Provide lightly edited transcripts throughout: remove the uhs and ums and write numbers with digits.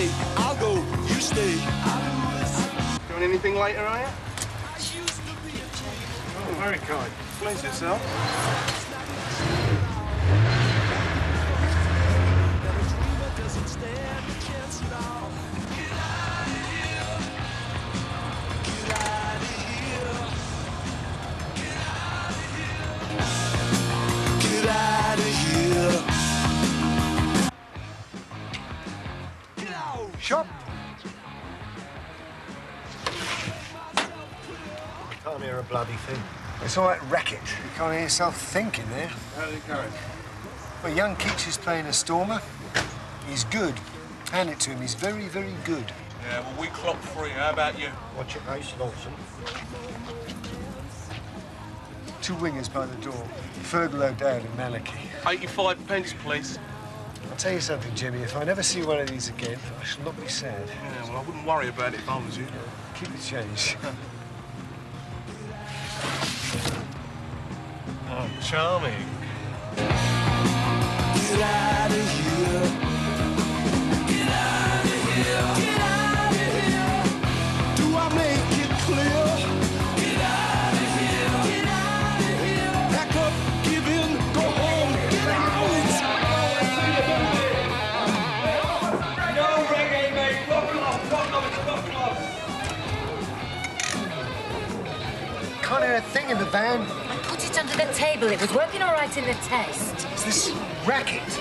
say, I'll go, you stay. Doing anything later, are you? Oh, very kind. Please yourself. Get out of here. Shop. Can't hear a bloody thing. It's all that racket. You can't hear yourself thinking there. How's it going? Well, young Keach is playing a stormer. He's good. Hand it to him. He's very, very good. Yeah, well, we clocked 3. How about you? Watch it, Ace Lawson. 2 wingers by the door. Fergal O'Dowd and Malachy. 85 pence, please. I'll tell you something, Jimmy. If I never see one of these again, I shall not be sad. Yeah, well, I wouldn't worry about it if I was you. Keep the change. Oh, charming. Get out of here. Get out of here. Get out of here. Do I make it clear? Get out of here. Get out of here. Pack up, give in, go home. Get out. No reggae, mate. Rock off, rock off, rock off. Can't hear a thing in the van. I put it under the table. It was working all right in the test. It's this racket.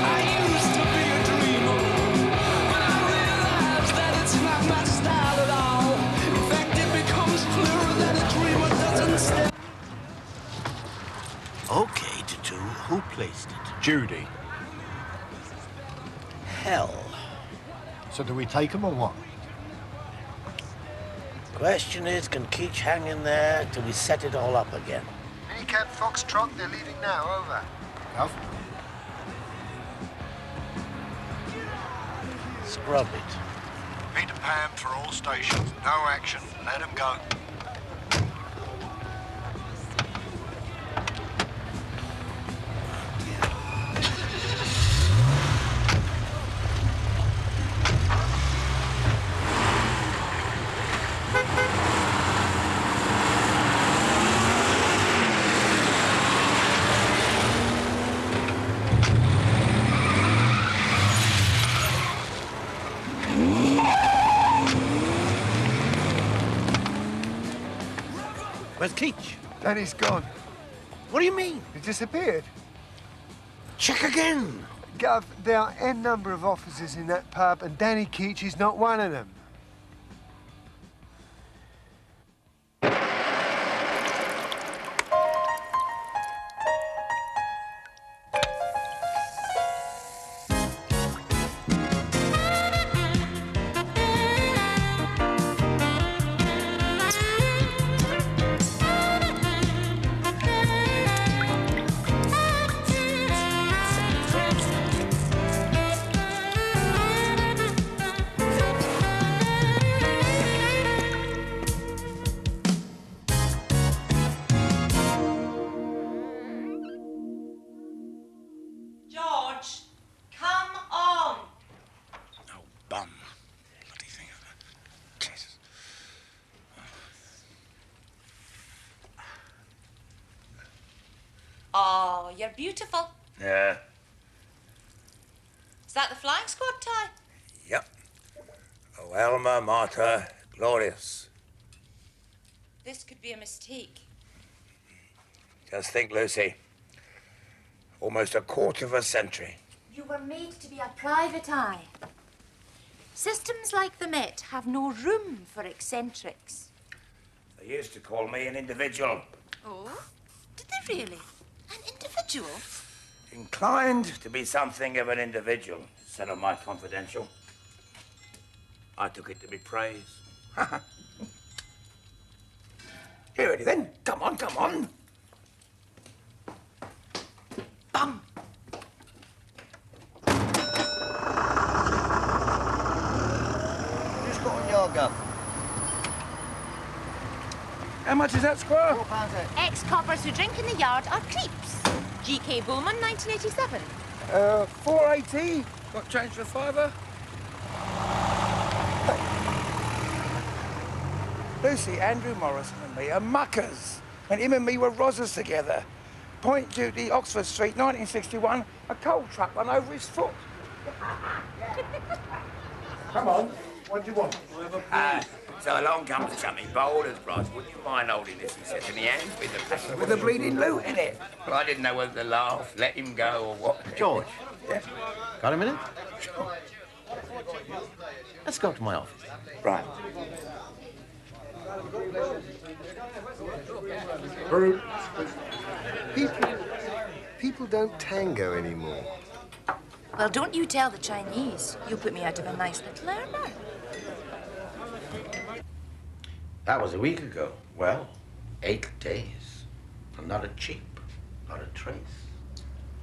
I used to be a dreamer, but I realized that it's not my style at all. In fact, it becomes clearer that a dreamer doesn't stay. Okay, Tatu, who placed it? Judy. Hell. So do we take him or what? Question is, can Keach hang in there till we set it all up again? Minicat Foxtrot, they're leaving now, over. Alf? Scrub it. Peter Pan for all stations. No action. Let him go. Where's Keach? Danny's gone. What do you mean? He disappeared. Check again. Gov, there are n number of officers in that pub, and Danny Keach is not one of them. George, come on. Oh, bum. Bloody thing. Jesus. Oh, you're beautiful. Yeah. Is that the flying squad tie? Yep. Oh, Alma Mater Glorious. This could be a mistake. Just think, Lucy. Almost a quarter of a century. You were made to be a private eye. Systems like the Met have no room for eccentrics. They used to call me an individual. Oh? Did they really? An individual? Inclined to be something of an individual, said on my confidential. I took it to be praise. Here it is then. Come on, come on. Bum. How much is that, Squire? Ex-coppers who drink in the yard are creeps. G.K. Bowman, 1987. 480. Got change for a fiver? Lucy, Andrew Morrison and me are muckers. And him and me were rozzers together. Point Duty, Oxford Street, 1961. A coal truck run over his foot. Come on, what do you want? So along comes Chummy, bold as brass. Would you mind holding this? He said to me, and With a bleeding loot in it. Well, I didn't know whether to laugh, let him go, or what. George. Yeah. Got a minute? Let's go to my office. Right. People don't tango anymore. Well, don't you tell the Chinese. You put me out of a nice little earner. That was a week ago. Well, 8 days. And not a cheep, not a trace.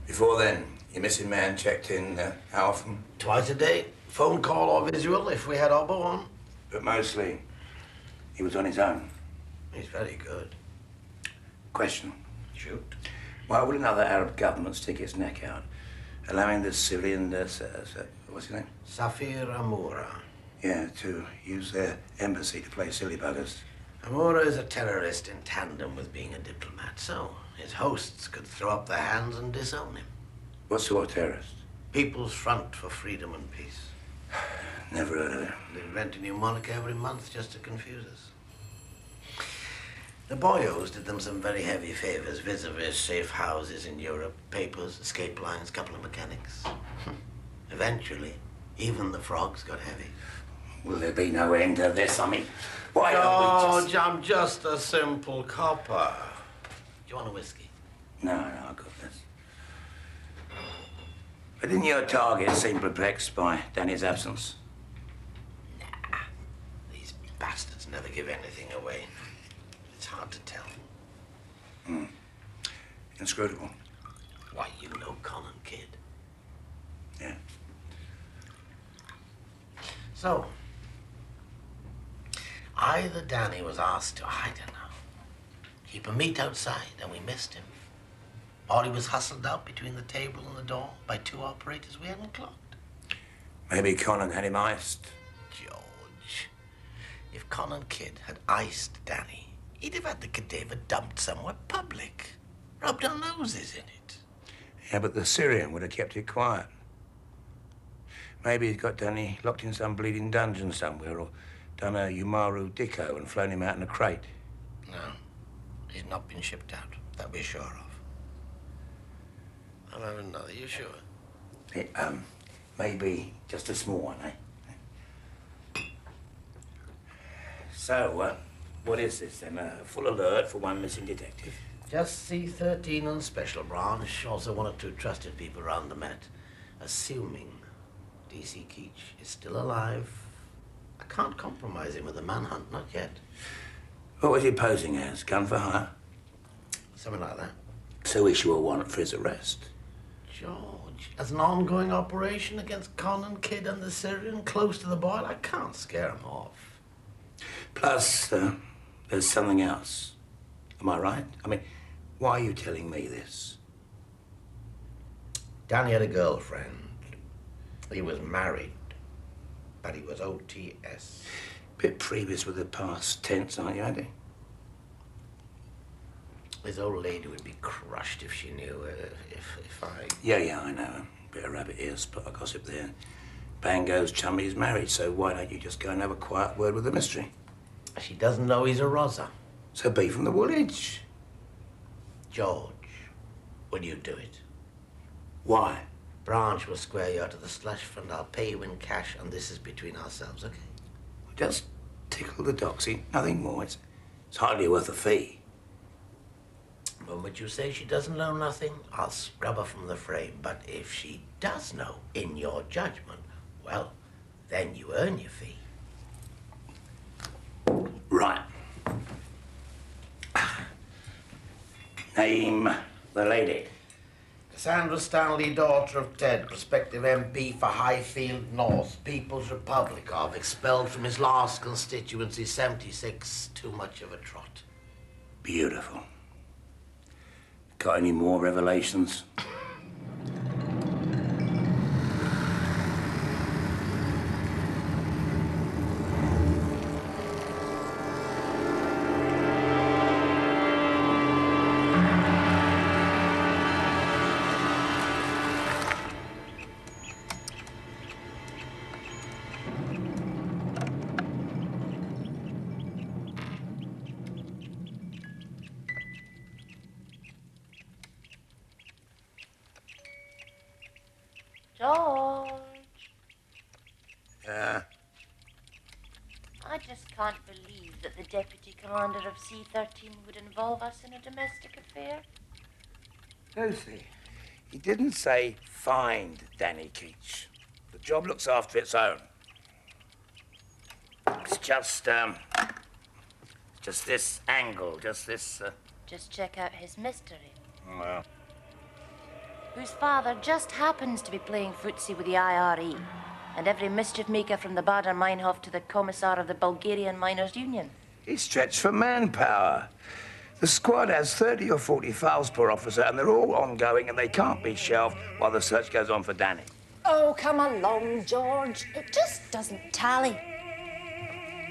Before then, your missing man checked in how often? Twice a day. Phone call or visual if we had Obbo on. But mostly, he was on his own. He's very good. Question. Shoot. Why would another Arab government stick its neck out, allowing the Syrian, what's his name? Safir Amoura. Yeah, to use their embassy to play silly buggers. Amoura is a terrorist in tandem with being a diplomat, so his hosts could throw up their hands and disown him. What sort of terrorist? People's Front for Freedom and Peace. Never heard of it. They invent a new monarch every month just to confuse us. The boyos did them some very heavy favors, vis-a-vis safe houses in Europe, papers, escape lines, couple of mechanics. Eventually, even the frogs got heavy. Will there be no end to this? I mean, why don't we just... I'm just a simple copper. Do you want a whiskey? No, I got this. But didn't your target seem perplexed by Danny's absence? Nah, these bastards never give anything away. It's hard to tell. Inscrutable. Why, you know Conan Kidd. Yeah. So, either Danny was asked to, I don't know, keep a meet outside and we missed him, or he was hustled out between the table and the door by 2 operators we hadn't clocked. Maybe Conan had him iced. George, if Conan Kidd had iced Danny, he'd have had the cadaver dumped somewhere public, rubbed our noses in it. Yeah, but the Syrian would have kept it quiet. Maybe he'd got Danny locked in some bleeding dungeon somewhere, or done a Umaru Dicko and flown him out in a crate. No, he's not been shipped out, that we're sure of. I'll have another, you sure? It, maybe just a small one, eh? So, what is this then? A full alert for one missing detective? Just C13 and Special Branch, also 1 or 2 trusted people around the Met. Assuming D.C. Keach is still alive, I can't compromise him with a manhunt, not yet. What was he posing as? Gun for hire? Something like that. So issue a warrant for his arrest. George, as an ongoing operation against Conan Kidd and the Syrian close to the boil, I can't scare him off. Plus, there's something else. Am I right? I mean, why are you telling me this? Danny had a girlfriend. He was married, but he was OTS. Bit previous with the past tense, aren't you, Andy? His old lady would be crushed if she knew, if I... Yeah, I know. Bit of rabbit ears, but I gossip there. Bang goes Chummy's married, so why don't you just go and have a quiet word with the mystery? She doesn't know he's a rozzer. So be from the Woolwich. George, would you do it? Why? Branch will square you out of the slush fund. I'll pay you in cash, and this is between ourselves, okay? Just tickle the doxy, nothing more. It's hardly worth a fee. The moment you say she doesn't know nothing, I'll scrub her from the frame. But if she does know, in your judgment, well, then you earn your fee. Right. Name the lady. Cassandra Stanley, daughter of Ted, prospective MP for Highfield North, People's Republic of, expelled from his last constituency, 76, too much of a trot. Beautiful. Got any more revelations? George, Yeah. I just can't believe that the deputy commander of C-13 would involve us in a domestic affair. Lucy, he didn't say find Danny Keach. The job looks after its own. It's just this angle, just this, Just check out his mystery. well, Whose father just happens to be playing footsie with the IRE, and every mischief maker from the Bader Meinhof to the commissar of the Bulgarian Miners' Union. he's stretched for manpower. The squad has 30 or 40 files per officer, and they're all ongoing, and they can't be shelved while the search goes on for Danny. Oh, come along, George. It just doesn't tally.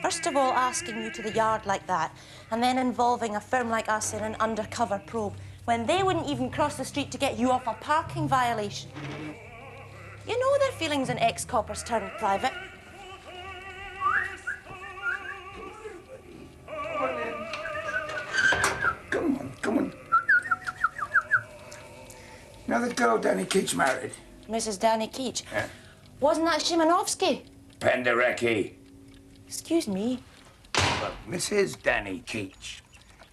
First of all, asking you to the yard like that, and then involving a firm like us in an undercover probe, when they wouldn't even cross the street to get you off a parking violation. You know their feelings on ex-coppers turned private. Come on. Now the girl Danny Keach married. Mrs. Danny Keach. Yeah. Wasn't that Szymanowski? Penderecki. Excuse me. Well, Mrs. Danny Keach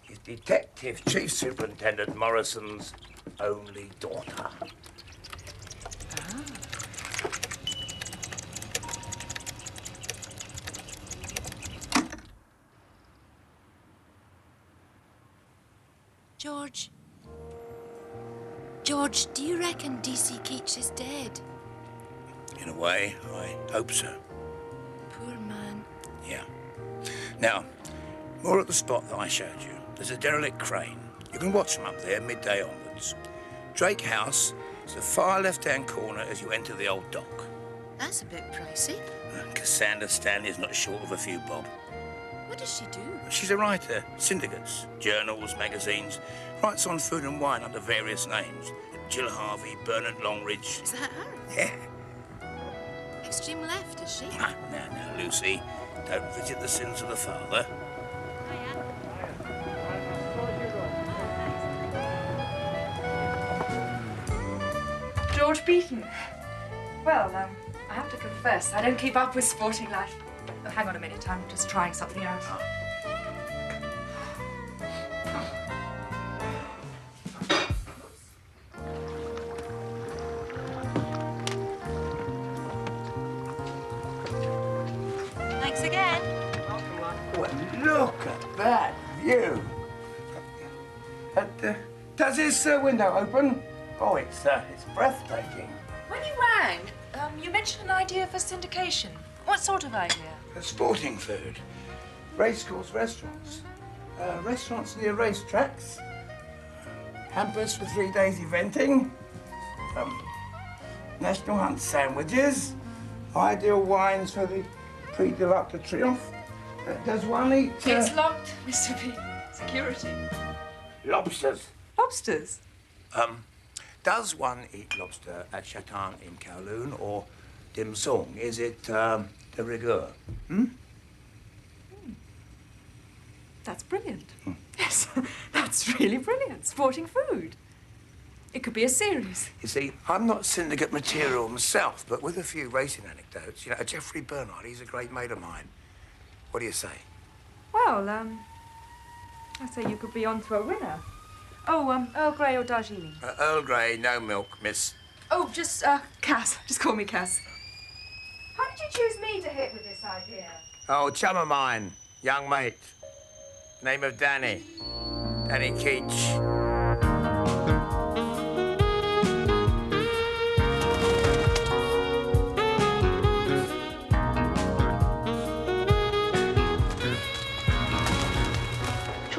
is Detective Chief Superintendent Morrison's only daughter. George, do you reckon D.C. Keach is dead? In a way, I hope so. Poor man. Yeah. Now, more at the spot that I showed you. There's a derelict crane. You can watch them up there midday onwards. Drake House is the far left-hand corner as you enter the old dock. That's a bit pricey. Cassandra Stanley's not short of a few bob. What does she do? She's a writer. Syndicates, journals, magazines. Writes on food and wine under various names. Jill Harvey, Bernard Longridge. Is that her? Yeah. Extreme left, is she? Now, Lucy, don't visit the sins of the father. George Beaton. Well, I have to confess, I don't keep up with sporting life. Oh, hang on a minute, I'm just trying something out. Thanks again. Well, look at that view. Does this window open? Oh, it's breathtaking. When you rang, you mentioned an idea for syndication. What sort of idea? Sporting food. Racecourse restaurants. Restaurants near racetracks. Hampers for 3 days eventing. National Hunt sandwiches. Ideal wines for the Prix de l'Arc de Triomphe. Does one eat... It's locked, Mr. Beaton. Security. Lobsters. Lobsters? Does one eat lobster at Chatin in Kowloon or Dim Sung? Is it de rigueur? That's brilliant. Yes, that's really brilliant. Sporting food. It could be a series. You see, I'm not syndicate material myself, but with a few racing anecdotes, you know, Geoffrey Bernard, he's a great mate of mine. What do you say? Well, I say you could be on to a winner. Oh, Earl Grey or Darjeeling? Earl Grey, no milk, miss. Oh, just, Cass. Just call me Cass. How did you choose me to hit with this idea? Oh, chum of mine, young mate. Name of Danny. Danny Keach.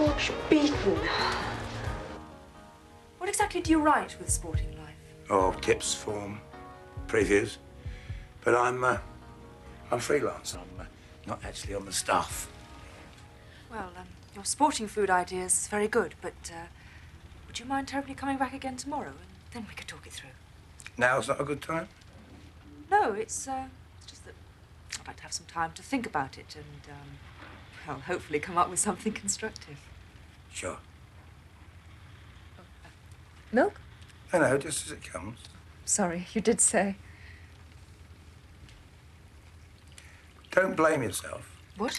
George Beaton. What exactly do you write with Sporting Life? Oh, tips, form, previews. But I'm freelance. I'm not actually on the staff. Well, your sporting food idea is very good, but would you mind terribly coming back again tomorrow, and then we could talk it through? Now's not a good time? No, it's just that I'd like to have some time to think about it and, well, hopefully come up with something constructive. Sure. Milk? No, just as it comes. Sorry, you did say. Don't blame yourself. What?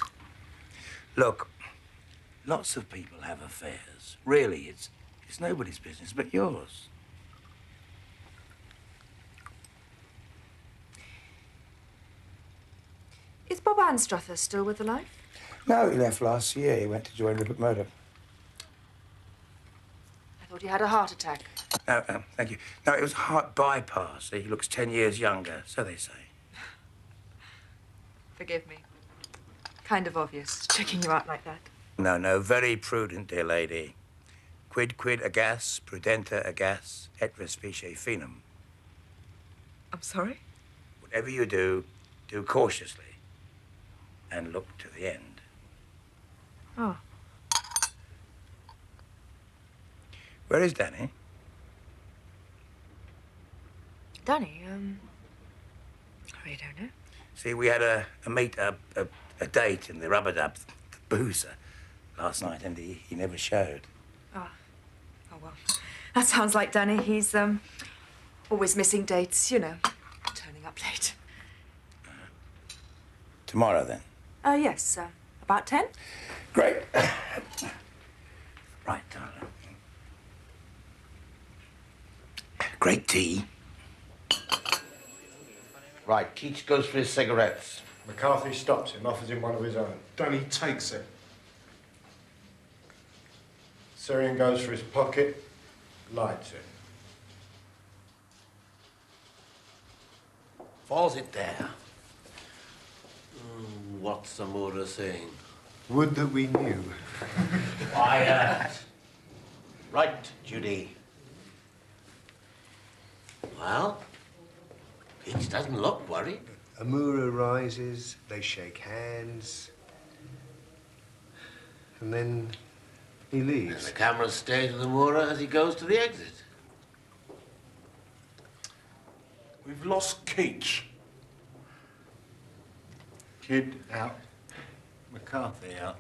Look, lots of people have affairs. Really, it's nobody's business but yours. Is Bob Anstruther still with the Life? No, he left last year. He went to join Rupert Murdoch. I thought he had a heart attack. No, thank you. No, it was a heart bypass. He looks 10 years younger, so they say. Forgive me. Kind of obvious, checking you out like that. No, very prudent, dear lady. Quid agas, prudenta agas, et respice finum. I'm sorry? Whatever you do cautiously and look to the end. Oh. Where is Danny? Danny, I really don't know. See, we had a date in the Rub-a-Dub, the boozer, last night, and he never showed. Oh, well. That sounds like Danny. He's, always missing dates, you know, turning up late. Tomorrow, then? Yes, about 10? Great. Right, darling. Great tea. Right, Keach goes for his cigarettes. McCarthy stops him, offers him one of his own. Danny takes it. Syrian goes for his pocket, lights it. Falls it there. What's Zamora saying? Would that we knew. Quiet. Right, Judy. Well, Keach doesn't look worried. Amura rises, they shake hands, and then he And leaves. the cameras stay to the Moora as he goes to the exit. We've lost Keach. Kid out, McCarthy out.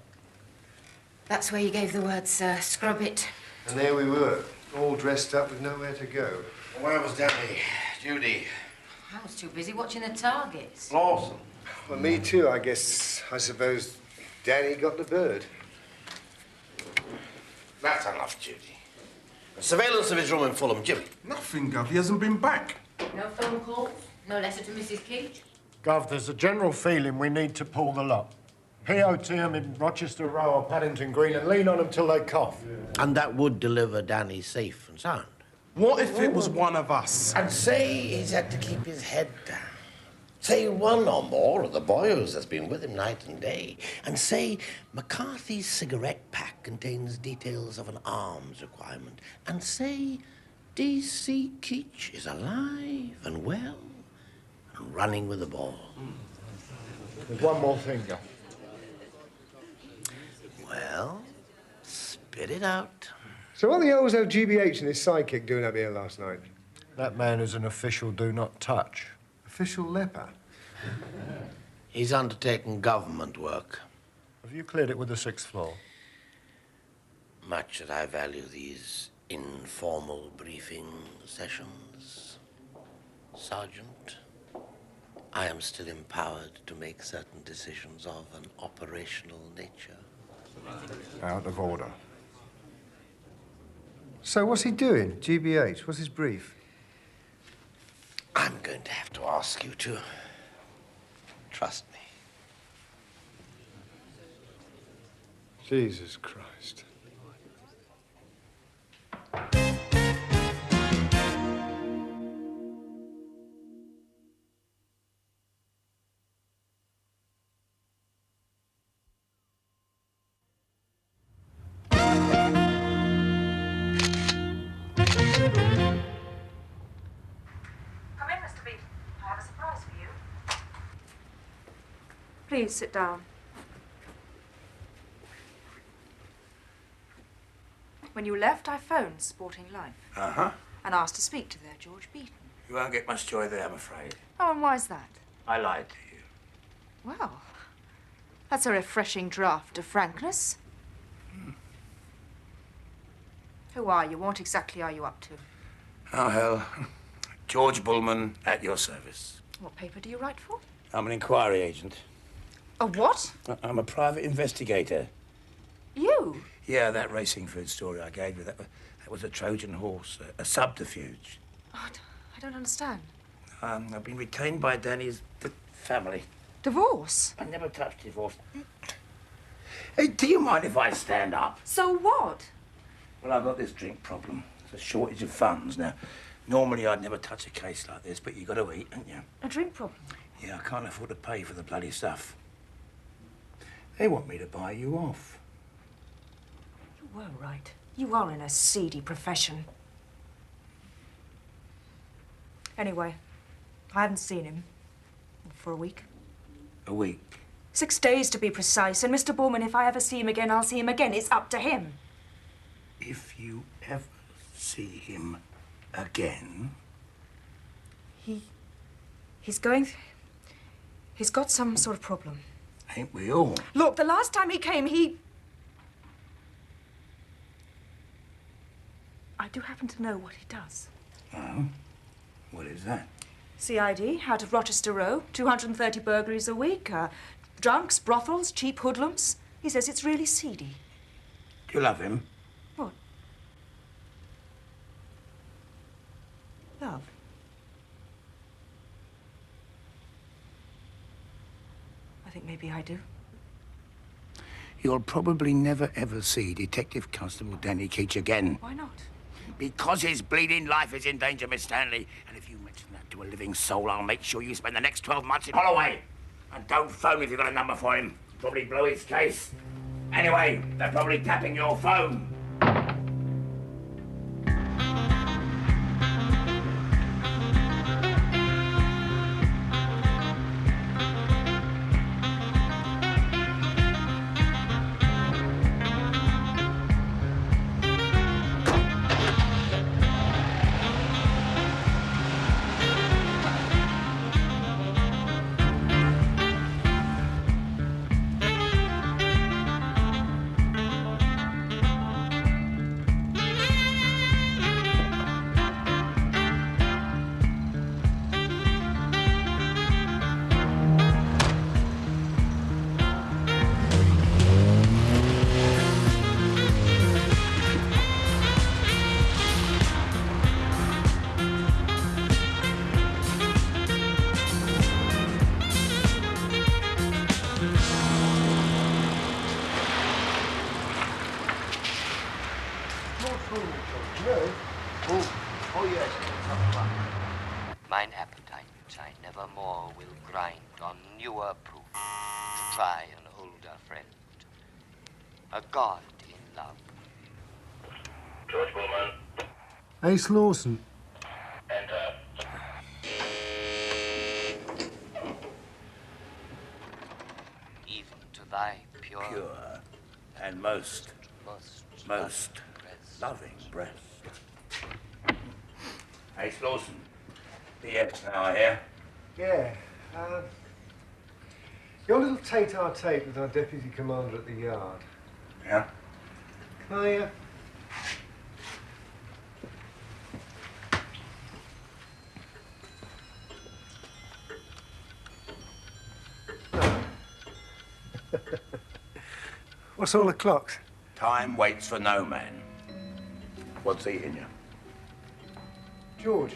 That's where you gave the word, sir. Scrub it. And there we were, all dressed up with nowhere to go. Where was Danny? Judy? I was too busy watching the targets. Lawson? Well, me too, I guess. I suppose Danny got the bird. That's enough, Judy. Surveillance of his room in Fulham. Jimmy? Nothing, Gov. He hasn't been back. No phone calls? No letter to Mrs. Keach? Gov, there's a general feeling we need to pull the lot. POT 'em in Rochester Row or Paddington Green and lean on them till they cough. And that would deliver Danny safe and sound. What if it was one of us? And say he's had to keep his head down. Say one or more of the boys has been with him night and day. And say McCarthy's cigarette pack contains details of an arms requirement. And say D.C. Keach is alive and well and running with the ball. There's one more thing, Gov. Well, spit it out. So what the hell was that GBH and his sidekick doing up here last night? That man is an official do not touch. Official leper. He's undertaking government work. Have you cleared it with the 6th floor? Much as I value these informal briefing sessions, Sergeant, I am still empowered to make certain decisions of an operational nature. Out of order. So what's he doing, GBH? What's his brief? I'm going to have to ask you to trust me. Jesus Christ. Please sit down. When you left, I phoned Sporting Life Uh-huh. and asked to speak to their George Beaton. You won't get much joy there, I'm afraid. Oh, and why's that? I lied to you. Well, that's a refreshing draught of frankness. Who are you? What exactly are you up to? Oh, hell. George Bullman, at your service. What paper do you write for? I'm an inquiry agent. A what? I'm a private investigator. You? Yeah, that racing food story I gave you, that was a Trojan horse, a subterfuge. Oh, I don't understand. I've been retained by Danny's family. Divorce? I never touched divorce. Hey, do you mind if I stand up? So what? Well, I've got this drink problem. There's a shortage of funds. Now, normally I'd never touch a case like this, but you got to eat, haven't you? A drink problem? Yeah, I can't afford to pay for the bloody stuff. They want me to buy you off. You were right. You are in a seedy profession. Anyway, I haven't seen him for a week. A week? 6 days to be precise. And Mr. Bullman, if I ever see him again, I'll see him again. It's up to him. If you ever see him again... He's got some sort of problem. Ain't we all? Look, the last time he came, I do happen to know what he does. Oh? What is that? CID, out of Rochester Row, 230 burglaries a week, drunks, brothels, cheap hoodlums. He says it's really seedy. Do you love him? What? Love? I think maybe I do. You'll probably never, ever see Detective Constable Danny Keach again. Why not? Because his bleeding life is in danger, Miss Stanley. And if you mention that to a living soul, I'll make sure you spend the next 12 months in Holloway. And don't phone if you've got a number for him. Probably blow his case. Anyway, they're probably tapping your phone. Mine appetite I nevermore will grind on newer proof to try an older friend. A god in love. George Bullman. Ace Lawson. Enter. Even to thy pure And most loving breast. Ace Lawson. BX now, I hear. Yeah. Your little tete-a-tete with our deputy commander at the yard. Yeah? Can I, What's all the clocks? Time waits for no man. What's eating you? George,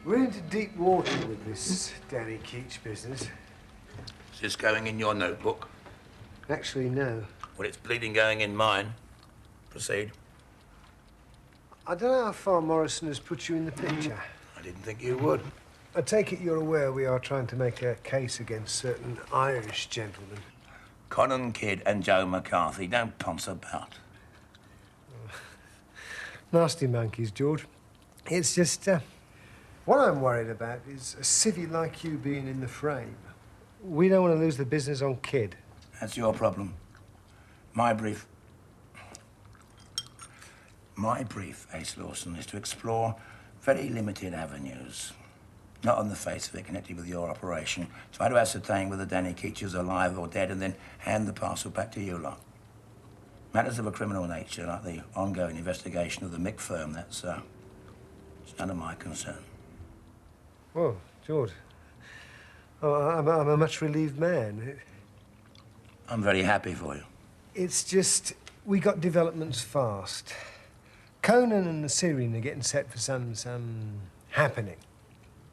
we're into deep water with this Danny Keach business. Is this going in your notebook? Actually, no. Well, it's bleeding going in mine. Proceed. I don't know how far Morrison has put you in the picture. I didn't think you would. I take it you're aware we are trying to make a case against certain Irish gentlemen. Conan Kidd and Joe McCarthy, don't ponce about. Nasty monkeys, George. It's just, what I'm worried about is a civvy like you being in the frame. We don't want to lose the business on Kid. That's your problem. My brief, Ace Lawson, is to explore very limited avenues. Not on the face of it connected with your operation. Try to ascertain whether Danny Keach is alive or dead and then hand the parcel back to you lot. Matters of a criminal nature, like the ongoing investigation of the Mick firm, that's it's none of my concern. Oh, George. Oh, I'm a much relieved man. I'm very happy for you. It's just, we got developments fast. Conan and the Syrian are getting set for some happening.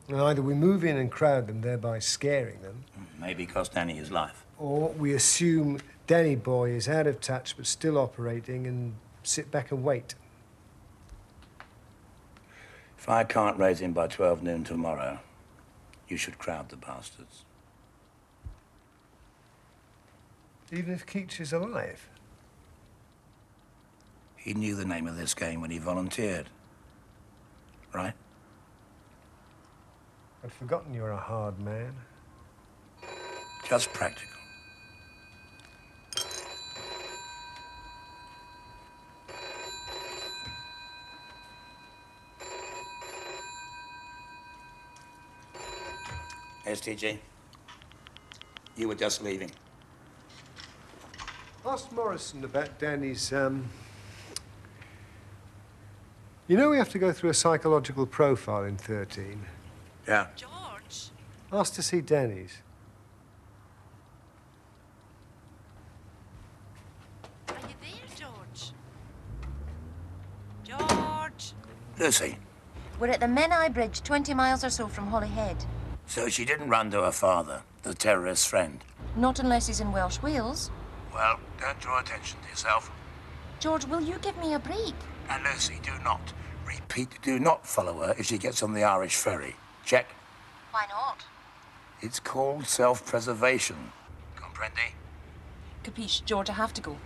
And either we move in and crowd them, thereby scaring them. Maybe cost Danny his life. Or we assume Danny Boy is out of touch but still operating and sit back and wait. If I can't raise him by 12 noon tomorrow, you should crowd the bastards. Even if Keach is alive? He knew the name of this game when he volunteered, right? I'd forgotten you're a hard man. Just practical. STG, you were just leaving. Ask Morrison about Danny's, You know we have to go through a psychological profile in 13? Yeah. George? Ask to see Danny's. Are you there, George? George? Lucy, We're at the Menai Bridge, 20 miles or so from Holyhead. so she didn't run to her father, the terrorist's friend? Not unless he's in Welsh Wales. Well, don't draw attention to yourself. George, will you give me a break? And Lucy, do not, repeat, do not follow her if she gets on the Irish ferry. Check. Why not? It's called self-preservation. Comprendi? Capiche, George, I have to go.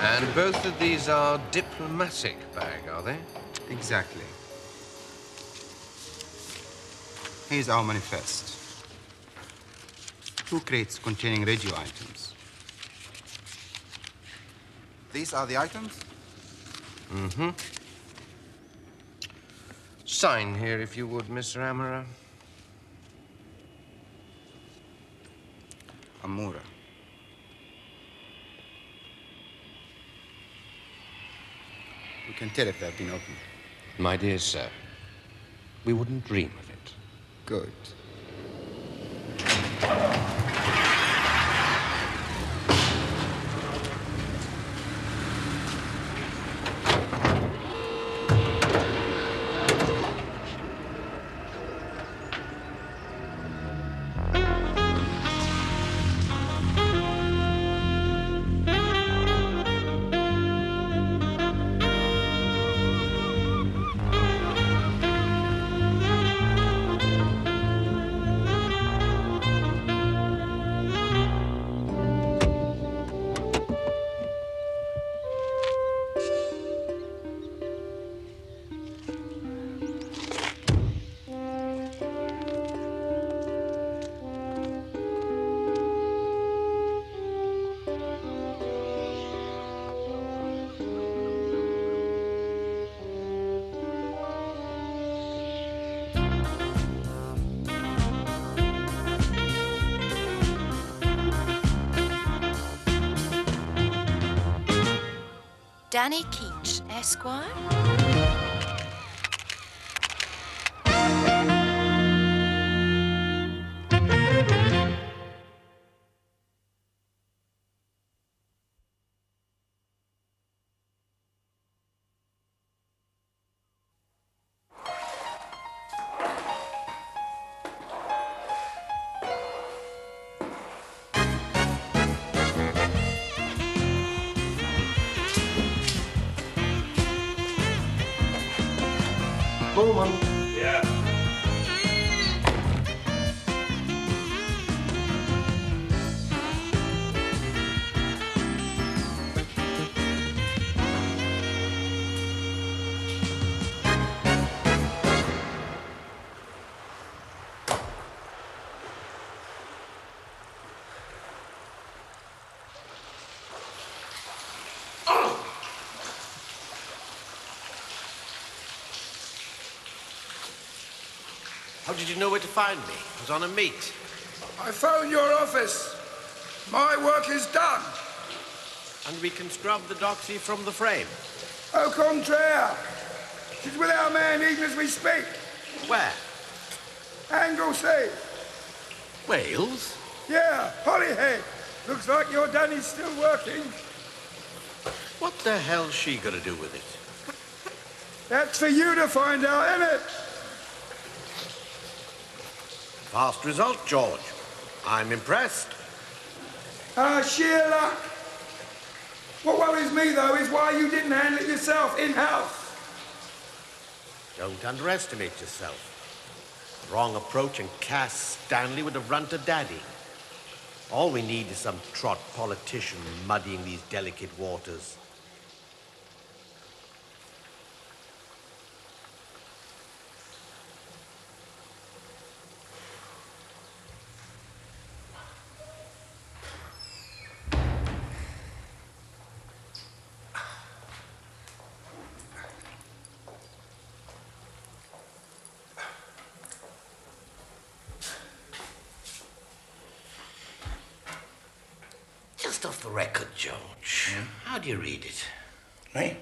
And both of these are diplomatic bag, are they? Exactly. Here's our manifest. 2 crates containing radio items. These are the items? Mm-hmm. Sign here, if you would, Mr. Amara. Amura. We can tell if they've been opened. My dear sir, we wouldn't dream of it. Good. Danny Keach, Esquire? Pullman. Yeah. How did you know where to find me? I was on a meet. I phoned your office. My work is done. And we can scrub the doxy from the frame. Au contraire. She's with our man even as we speak. Where? Anglesey. Wales? Yeah, Holyhead. Looks like your Danny's still working. What the hell's she got to do with it? That's for you to find out, isn't it? Fast result, George. I'm impressed. Sheer luck. What worries me, though, is why you didn't handle it yourself in-house. Don't underestimate yourself. Wrong approach and Cass Stanley would have run to Daddy. All we need is some trot politician muddying these delicate waters. Just off the record, George. How do you read it? Me?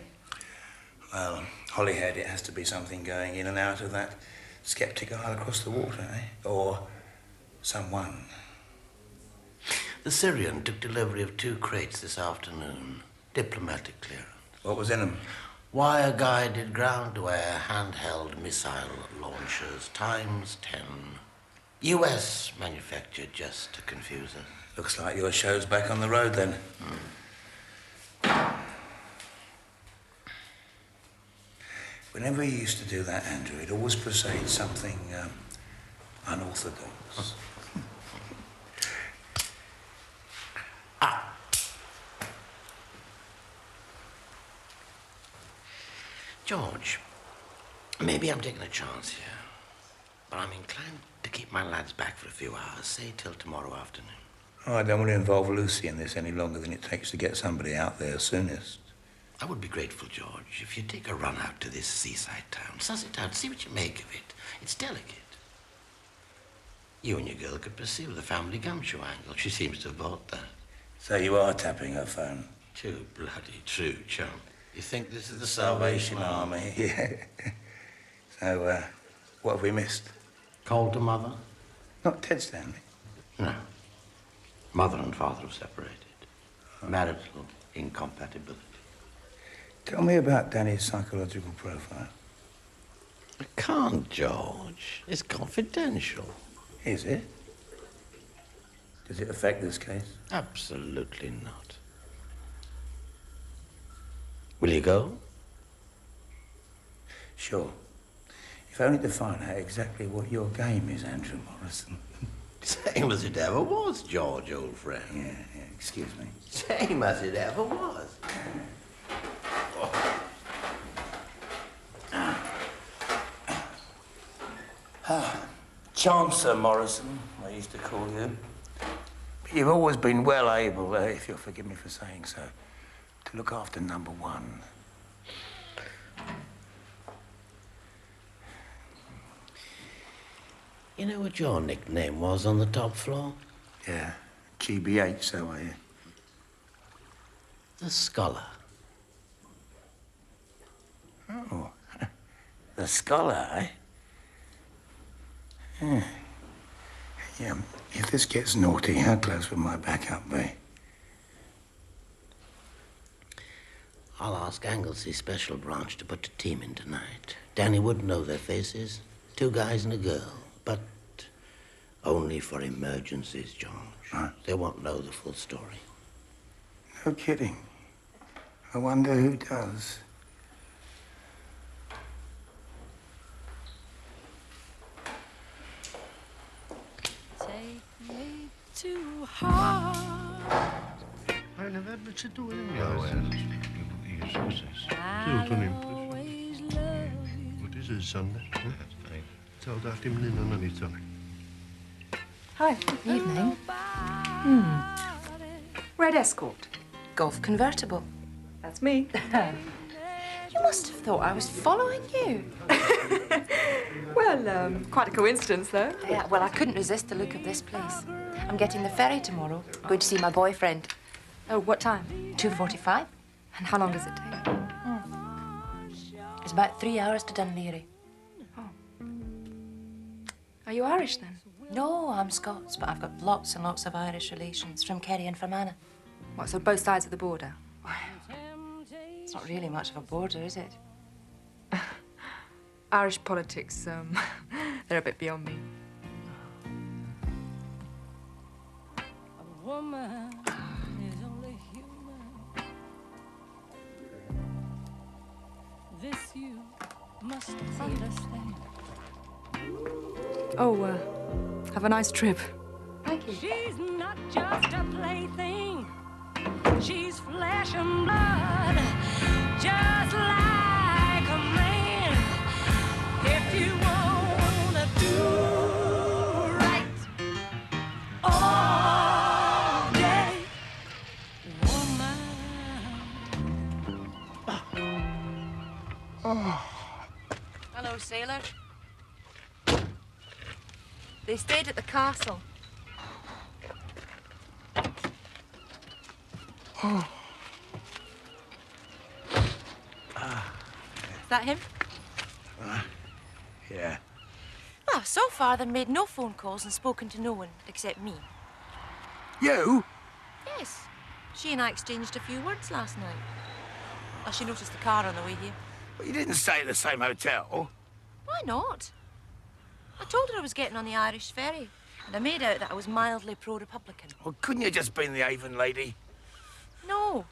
Well, Holyhead, it has to be something going in and out of that skeptic isle across the water, eh? Or someone. The Syrian took delivery of 2 crates this afternoon. Diplomatic clearance. What was in them? Wire-guided ground-to-air handheld missile launchers, times 10. US manufactured, just to confuse us. Looks like your show's back on the road then. Whenever you used to do that, Andrew, it always presaged something unorthodox. George, maybe I'm taking a chance here, but I'm inclined to keep my lads back for a few hours, say till tomorrow afternoon. Oh, I don't want to involve Lucy in this any longer than it takes to get somebody out there soonest. I would be grateful, George, if you'd take a run out to this seaside town. Suss it out, see what you make of it. It's delicate. You and your girl could pursue the family gumshoe angle. She seems to have bought that. So you are tapping her phone? Too bloody true, chum. You think this is the Salvation Army? Yeah. So, what have we missed? Called to mother? Not Ted Stanley? No. Mother and father have separated. Marital incompatibility. Tell me about Danny's psychological profile. I can't, George. It's confidential. Is it? Does it affect this case? Absolutely not. Will you go? Sure. If only to find out exactly what your game is, Andrew Morrison. Same as it ever was, George, old friend. Yeah, excuse me. Same as it ever was. Chancer Morrison, I used to call you. But you've always been well able, if you'll forgive me for saying so, to look after number 1. You know what your nickname was on the top floor? Yeah, GBH, so are you? The Scholar. Oh, the Scholar, eh? Yeah, if this gets naughty, how close would my backup be? I'll ask Anglesey's special branch to put a team in tonight. Danny wouldn't know their faces. 2 guys and a girl. But only for emergencies, George. Right. They won't know the full story. No kidding. I wonder who does. heart. I never had much to do with him. No, he's still done him. What is it, Sunday? Tell that him in on his tongue. Hi. Evening. Red Escort. Golf convertible. That's me. You must have thought I was following you. Well, quite a coincidence, though. Yeah, well, I couldn't resist the look of this place. I'm getting the ferry tomorrow. Going to see my boyfriend. Oh, what time? 2:45. And how long does it take? It's about 3 hours to Dunleary. Are you Irish, then? No, I'm Scots, but I've got lots and lots of Irish relations from Kerry and Fermanagh. What, so both sides of the border? It's not really much of a border, is it? Irish politics, they're a bit beyond me. A woman is only human. This you must understand. Oh, have a nice trip. Thank you. She's not just a plaything. She's flesh and blood, just like a man. If you wanna do right all day, woman. Hello, sailor. They stayed at the castle. Is that him? Yeah. Well, so far they've made no phone calls and spoken to no one except me. You? Yes. She and I exchanged a few words last night. Well, she noticed the car on the way here. Well, you didn't stay at the same hotel. Why not? I told her I was getting on the Irish ferry, and I made out that I was mildly pro-Republican. Well, couldn't you just been the Avon lady? No.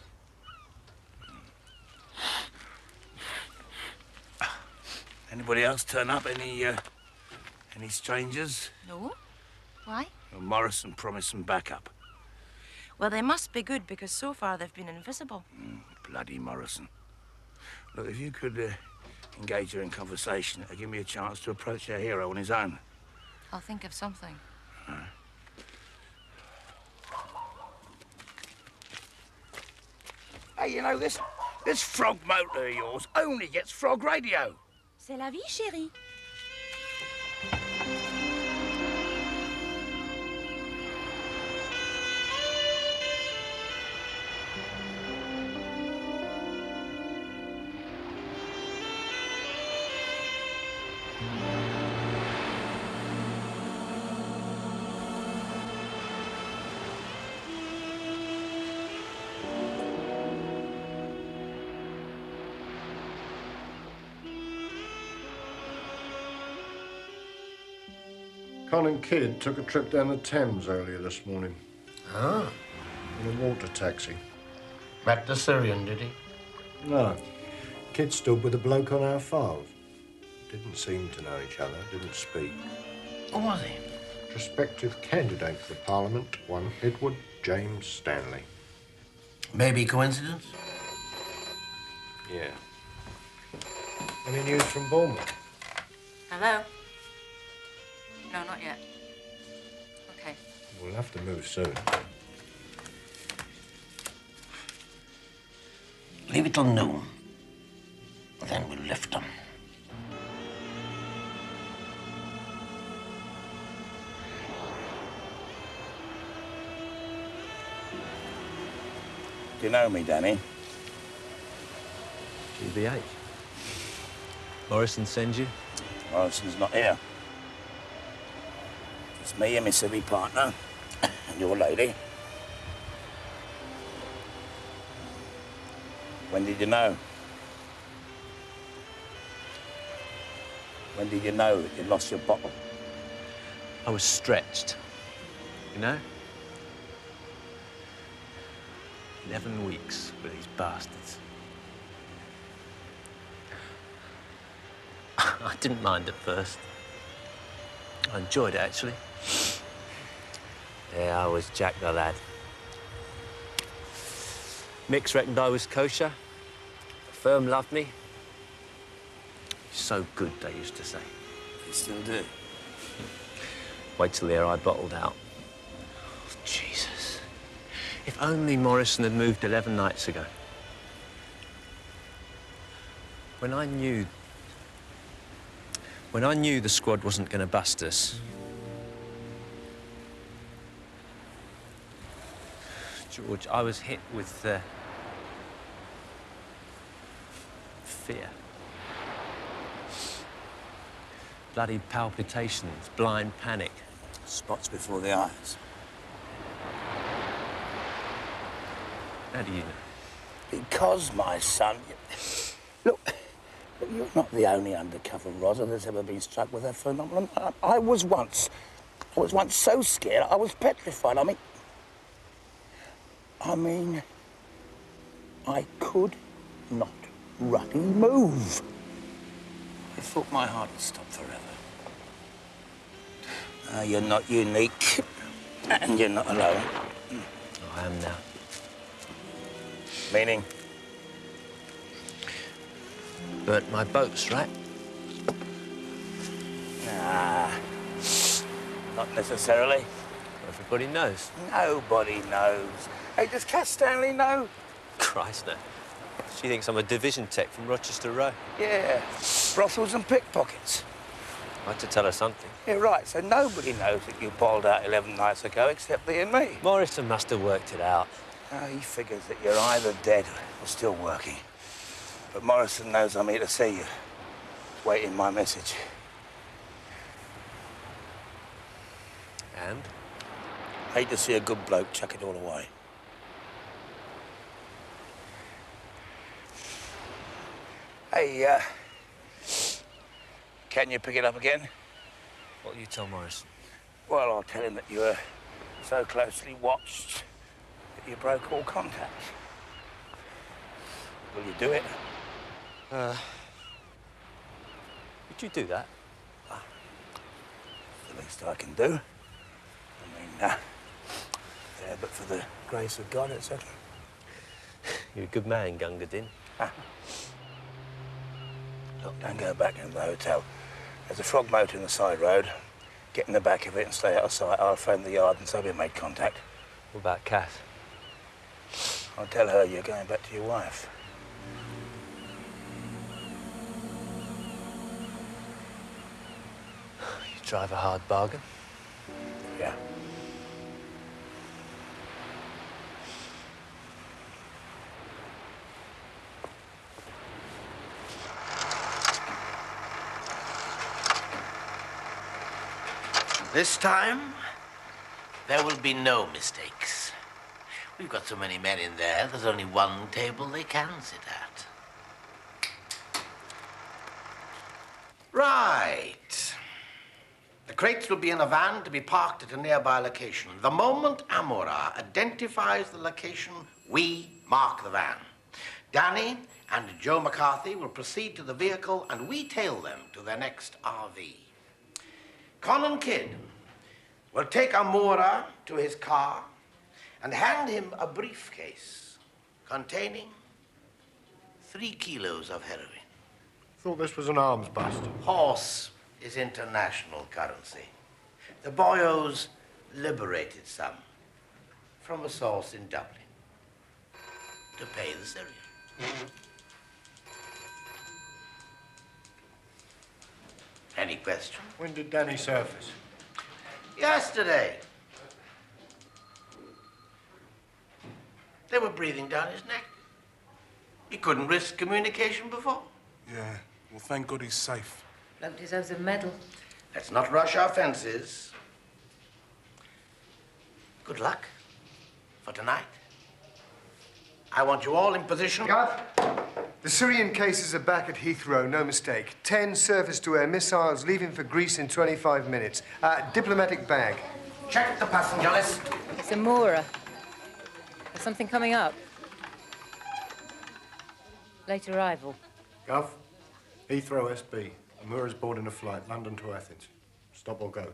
Anybody else turn up? Any strangers? No? Why? Well, Morrison promised some backup. Well, they must be good, because so far they've been invisible. Bloody Morrison. Look, if you could engage her in conversation, it'd give me a chance to approach our hero on his own. I'll think of something. Hey, you know, this frog motor of yours only gets frog radio. C'est la vie, chérie. Con and Kid took a trip down the Thames earlier this morning. Ah. In a water taxi. Met the Syrian, did he? No. Kid stood with a bloke on our files. Didn't seem to know each other, didn't speak. Who was he? Prospective candidate for Parliament, one Edward James Stanley. Maybe coincidence? Yeah. Any news from Bournemouth? Hello? No, not yet. Okay. We'll have to move soon. Leave it till noon. Then we'll lift them. Do you know me, Danny? GBH. Morrison sends you? Morrison's not here. It's me and my silly partner, and your lady. When did you know? When did you know that you lost your bottle? I was stretched, you know? 11 weeks with these bastards. I didn't mind at first. I enjoyed it, actually. Yeah, I was Jack the lad. Mix reckoned I was kosher. The firm loved me. So good, they used to say. You still do? Wait till the air I bottled out. Oh, Jesus. If only Morrison had moved 11 nights ago. When I knew the squad wasn't going to bust us, George, I was hit with fear. Bloody palpitations, blind panic. Spots before the eyes. How do you know? Because, my son, look, you're not the only undercover Rosa that's ever been struck with that phenomenon. I was once so scared, I was petrified. I mean, I could not ruddy move. I thought my heart had stopped forever. You're not unique, and you're not alone. Oh, I am now. Meaning? Burnt my boats, right? Nah, not necessarily. Everybody knows. Nobody knows. Hey, does Cass Stanley know? Christ, no. She thinks I'm a division tech from Rochester Row. Yeah, brothels and pickpockets. I had to tell her something. Yeah, right, so nobody knows that you bowled out 11 nights ago except thee and me. Morrison must have worked it out. He figures that you're either dead or still working. But Morrison knows I'm here to see you. Waiting my message. And? Hate to see a good bloke chuck it all away. Hey, can you pick it up again? What will you tell Morrison? Well, I'll tell him that you were so closely watched that you broke all contact. Will you do it? Would you do that? The least I can do. Yeah, but for the grace of God, etc. You're a good man, Gunga Din. Look, don't go back into the hotel. There's a frog motor in the side road. Get in the back of it and stay out of sight. I'll phone the yard and so we made contact. What about Cass? I'll tell her you're going back to your wife. You drive a hard bargain. Yeah. This time, there will be no mistakes. We've got so many men in there, there's only one table they can sit at. Right. The crates will be in a van to be parked at a nearby location. The moment Amora identifies the location, we mark the van. Danny and Joe McCarthy will proceed to the vehicle and we tail them to their next RV. Con and Kidd will take Amora to his car and hand him a briefcase containing 3 kilos of heroin. Thought this was an arms bust. Horse is international currency. The boyos liberated some from a source in Dublin to pay the Syrian. Any question? When did Danny surface? Yesterday. They were breathing down his neck. He couldn't risk communication before. Yeah, well, thank God he's safe. Bloke deserves a medal. Let's not rush our fences. Good luck for tonight. I want you all in position. Guard, the Syrian cases are back at Heathrow, no mistake. 10 surface-to-air missiles leaving for Greece in 25 minutes. Diplomatic bag. Check the passenger list. It's Amora. There's something coming up. Late arrival. Gov, Heathrow SB. Amura's boarding a flight, London to Athens. Stop or go.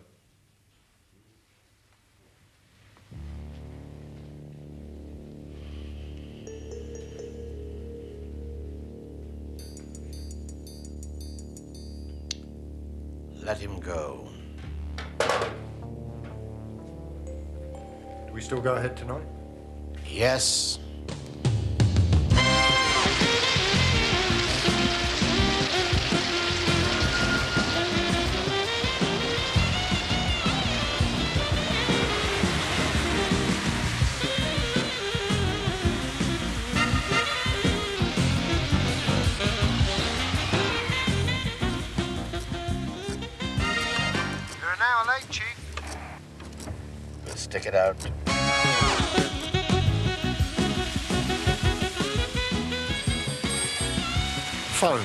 let him go. Do we still go ahead tonight? Yes. You're an hour late, Chief. Let's stick it out. Phone.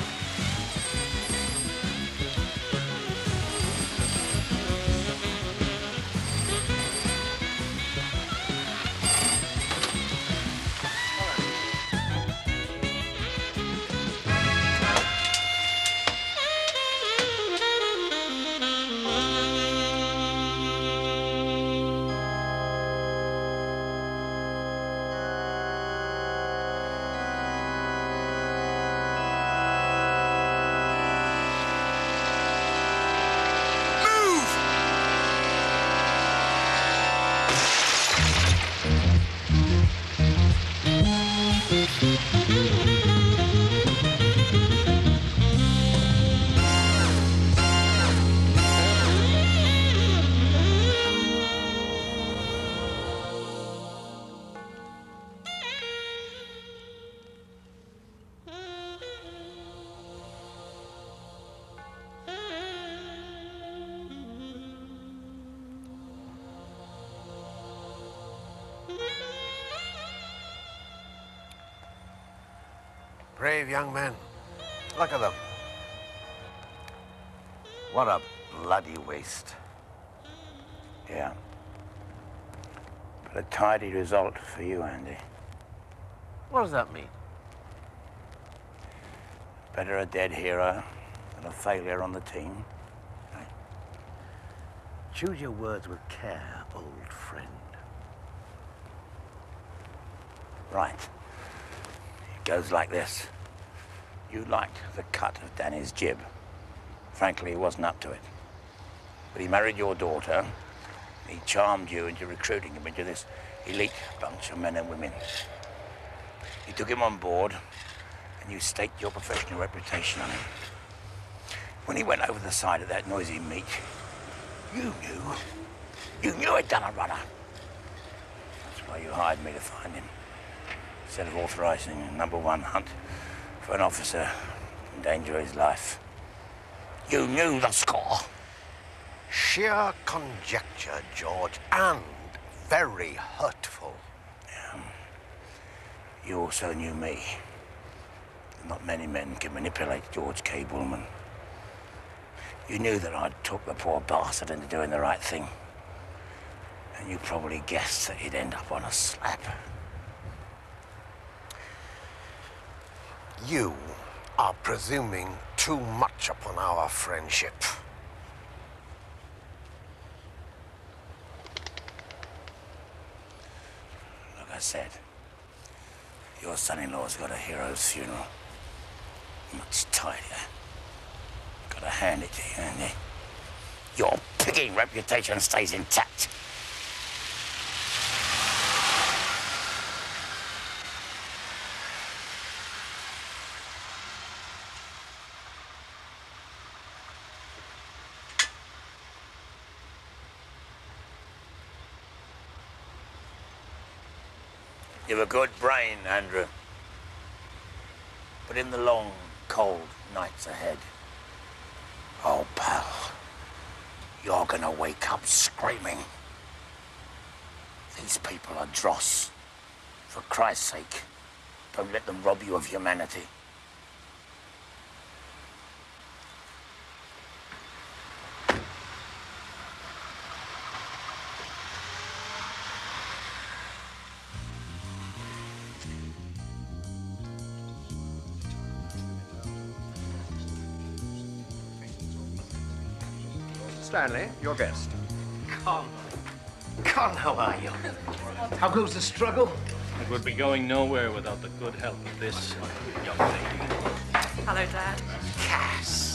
Brave young men. Look at them. What a bloody waste. Yeah. But a tidy result for you, Andy. What does that mean? Better a dead hero than a failure on the team. Choose your words with care, old friend. Right. It goes like this. You liked the cut of Danny's jib. Frankly, he wasn't up to it. But he married your daughter. He charmed you into recruiting him into this elite bunch of men and women. You took him on board, and you staked your professional reputation on him. When he went over the side of that noisy meet, you knew he'd done a runner. That's why you hired me to find him, instead of authorizing a #1 hunt for an officer in danger of his life. You knew the score. Sheer conjecture, George, and very hurtful. Yeah. You also knew me. Not many men can manipulate George K. Bullman. You knew that I'd talk the poor bastard into doing the right thing. And you probably guessed that he'd end up on a slab. You are presuming too much upon our friendship. Like I said, your son-in-law's got a hero's funeral. Much tidier. Gotta hand it to you, Andy. Your pigging reputation stays intact. You've a good brain, Andrew. But in the long, cold nights ahead, oh, pal, you're gonna wake up screaming. These people are dross. For Christ's sake, don't let them rob you of humanity. Stanley, your guest. Con, how are you? How goes the struggle? It would be going nowhere without the good help of this young lady. Hello, Dad. Cass.